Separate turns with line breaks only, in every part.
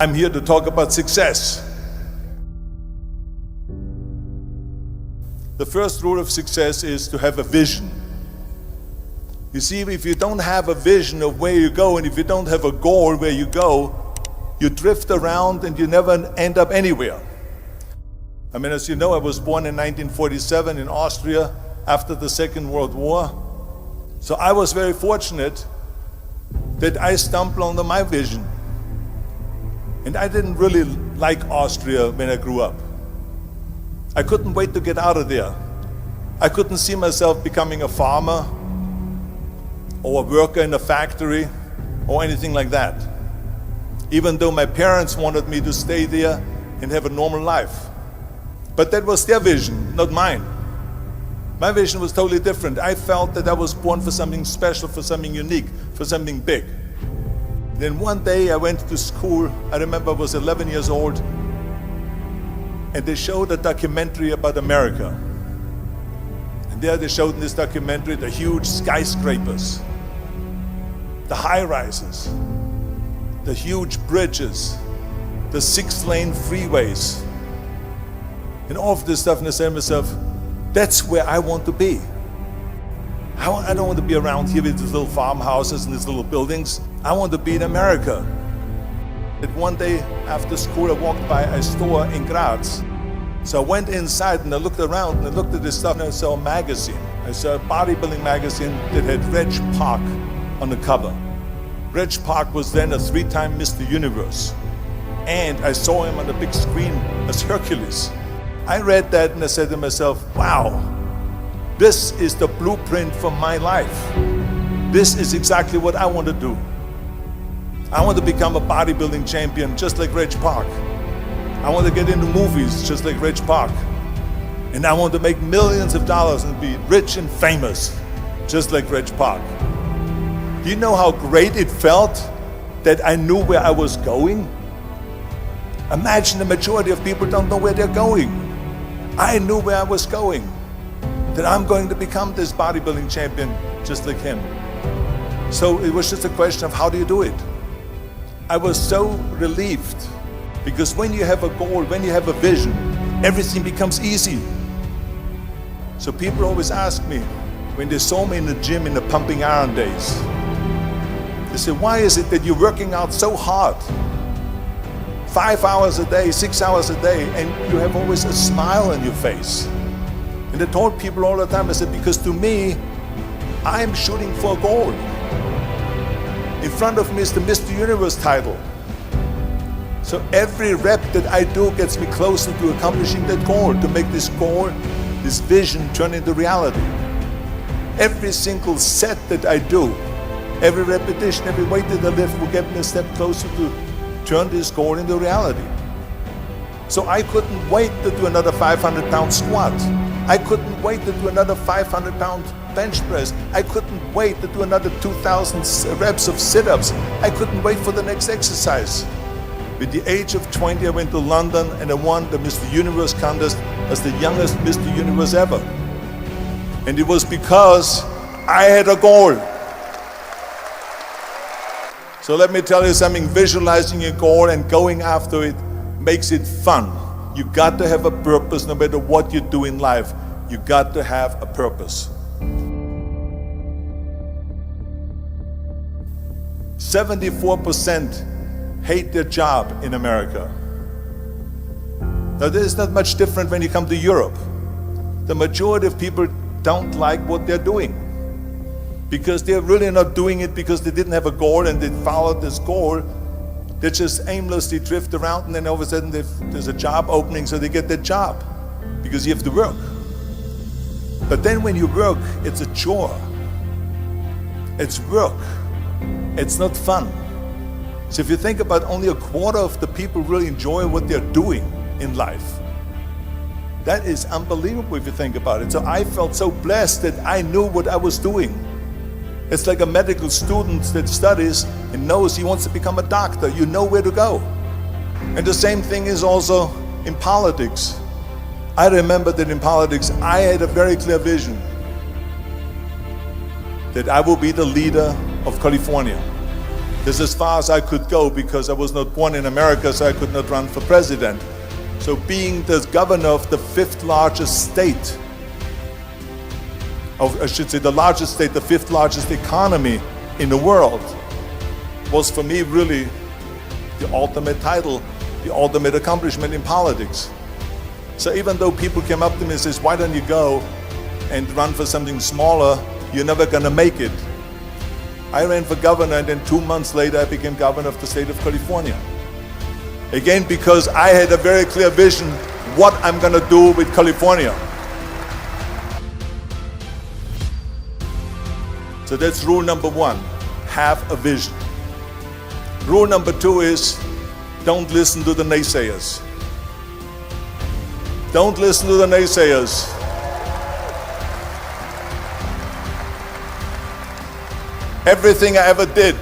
I'm here to talk about success. The first rule of success is to have a vision. You see, if you don't have a vision of where you go, and if you don't have a goal where you go, you drift around and you never end up anywhere. I mean, as you know, I was born in 1947 in Austria after the Second World War. So I was very fortunate that I stumbled onto my vision. And I didn't really like Austria when I grew up. I couldn't wait to get out of there. I couldn't see myself becoming a farmer or a worker in a factory or anything like that, even though my parents wanted me to stay there and have a normal life. But that was their vision, not mine. My vision was totally different. I felt that I was born for something special, for something unique, for something big. Then one day I went to school. I remember I was 11 years old, and they showed a documentary about America. And there they showed in this documentary the huge skyscrapers, the high-rises, the huge bridges, the 6-lane freeways, and all of this stuff. And I said to myself, that's where I want to be. I don't want to be around here with these little farmhouses and these little buildings. I want to be in America. And one day after school, I walked by a store in Graz. So I went inside and I looked around and I looked at this stuff, and I saw a magazine. I saw a bodybuilding magazine that had Reg Park on the cover. Reg Park was then a 3-time Mr. Universe. And I saw him on the big screen as Hercules. I read that and I said to myself, wow, this is the blueprint for my life. This is exactly what I want to do. I want to become a bodybuilding champion just like Reg Park. I want to get into movies just like Reg Park. And I want to make millions of dollars and be rich and famous just like Reg Park. Do you know how great it felt that I knew where I was going? Imagine the majority of people don't know where they're going. I knew where I was going, that I'm going to become this bodybuilding champion just like him. So it was just a question of how do you do it? I was so relieved, because when you have a goal, when you have a vision, everything becomes easy. So people always ask me, when they saw me in the gym in the pumping iron days, they say, why is it that you're working out so hard? 5 hours a day, 6 hours a day, and you have always a smile on your face. And I told people all the time, I said, because to me, I'm shooting for a goal. In front of me is the Mr. Universe title. So every rep that I do gets me closer to accomplishing that goal, to make this goal, this vision turn into reality. Every single set that I do, every repetition, every weight that I lift will get me a step closer to turn this goal into reality. So I couldn't wait to do another 500-pound squat. I couldn't wait to do another 500-pound bench press. I couldn't wait to do another 2,000 reps of sit-ups. I couldn't wait for the next exercise. With the age of 20, I went to London and I won the Mr. Universe contest as the youngest Mr. Universe ever. And it was because I had a goal. So let me tell you something, visualizing a goal and going after it makes it fun. You got to have a purpose no matter what you do in life. You got to have a purpose. 74% hate their job in America. Now this is not much different when you come to Europe. The majority of people don't like what they're doing, because they're really not doing it because they didn't have a goal and they followed this goal. They just aimlessly drift around, and then all of a sudden there's a job opening, so they get that job because you have to work. But then when you work, it's a chore. It's work. It's not fun. So if you think about, only a quarter of the people really enjoy what they're doing in life. That is unbelievable if you think about it. So I felt so blessed that I knew what I was doing. It's like a medical student that studies and knows he wants to become a doctor. You know where to go. And the same thing is also in politics. I remember that in politics, I had a very clear vision that I will be the leader of California. This is as far as I could go because I was not born in America, so I could not run for president. So being the governor of the fifth largest state, I should say the largest state, the fifth largest economy in the world, was for me really the ultimate title, the ultimate accomplishment in politics. So even though people came up to me and says, why don't you go and run for something smaller, you're never gonna make it. I ran for governor, and then 2 months later I became governor of the state of California. Again, because I had a very clear vision what I'm gonna do with California. So that's rule number one, have a vision. Rule number two is, don't listen to the naysayers. Don't listen to the naysayers. Everything I ever did,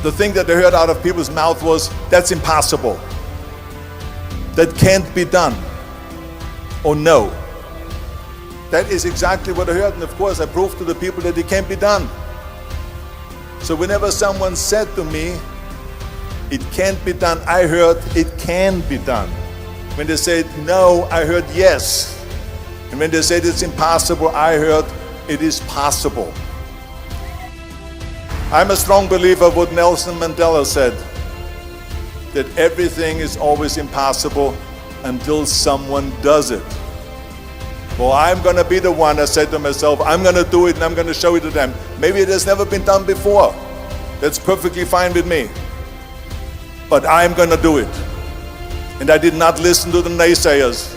the thing that I heard out of people's mouth was, that's impossible. That can't be done. Or no. That is exactly what I heard, and of course I proved to the people that it can't be done. So whenever someone said to me, it can't be done, I heard, it can be done. When they said no, I heard yes. And when they said it's impossible, I heard it is possible. I'm a strong believer of what Nelson Mandela said, that everything is always impossible until someone does it. Well, I'm gonna be the one, I said to myself, I'm gonna do it and I'm gonna show it to them. Maybe it has never been done before. That's perfectly fine with me. But I'm gonna do it. And I did not listen to the naysayers.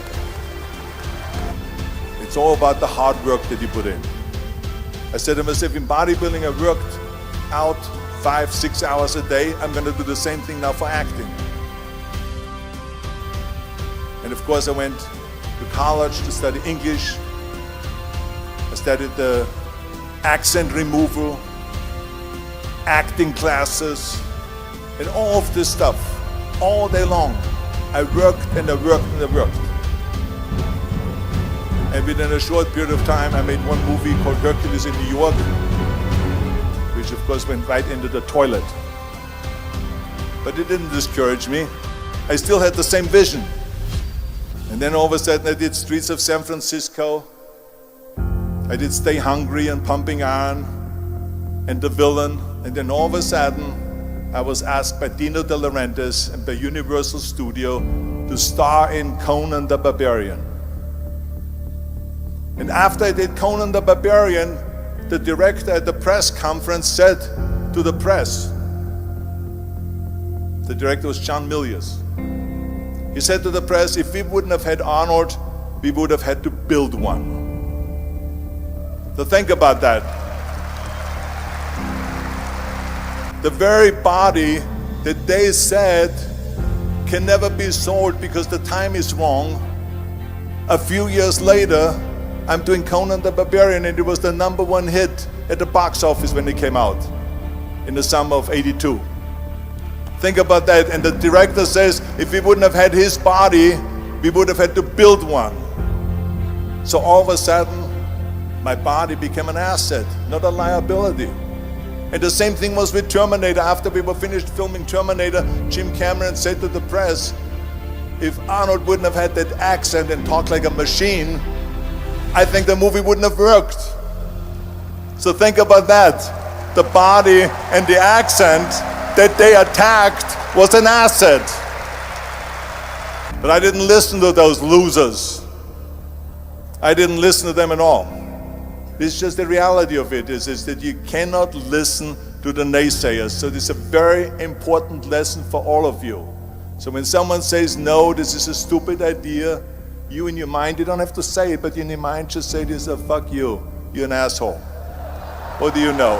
It's all about the hard work that you put in. I said to myself, in bodybuilding I worked out 5-6 hours a day. I'm going to do the same thing now for acting. And of course I went to college to study English. I studied the accent removal, acting classes, and all of this stuff all day long. I worked and I worked and I worked. And within a short period of time I made one movie called Hercules in New York, which of course went right into the toilet. But it didn't discourage me. I still had the same vision. And then all of a sudden I did Streets of San Francisco. I did Stay Hungry and Pumping Iron and The Villain. And then all of a sudden I was asked by Dino De Laurentiis and by Universal Studio to star in Conan the Barbarian. And after I did Conan the Barbarian, the director at the press conference said to the press, the director was John Milius, he said to the press, if we wouldn't have had Arnold, we would have had to build one. So think about that. The very body that they said can never be sold because the time is wrong, a few years later, I'm doing Conan the Barbarian, and it was the #1 hit at the box office when it came out in the summer of '82. Think about that. And the director says, if we wouldn't have had his body, we would have had to build one. So all of a sudden, my body became an asset, not a liability. And the same thing was with Terminator. After we were finished filming Terminator, Jim Cameron said to the press, if Arnold wouldn't have had that accent and talked like a machine, I think the movie wouldn't have worked. So think about that. The body and the accent that they attacked was an asset. But I didn't listen to those losers. I didn't listen to them at all. It's just the reality of it is that you cannot listen to the naysayers. So this is a very important lesson for all of you. So when someone says, no, this is a stupid idea, you in your mind, you don't have to say it, but in your mind just say this, fuck you, you're an asshole. What do you know?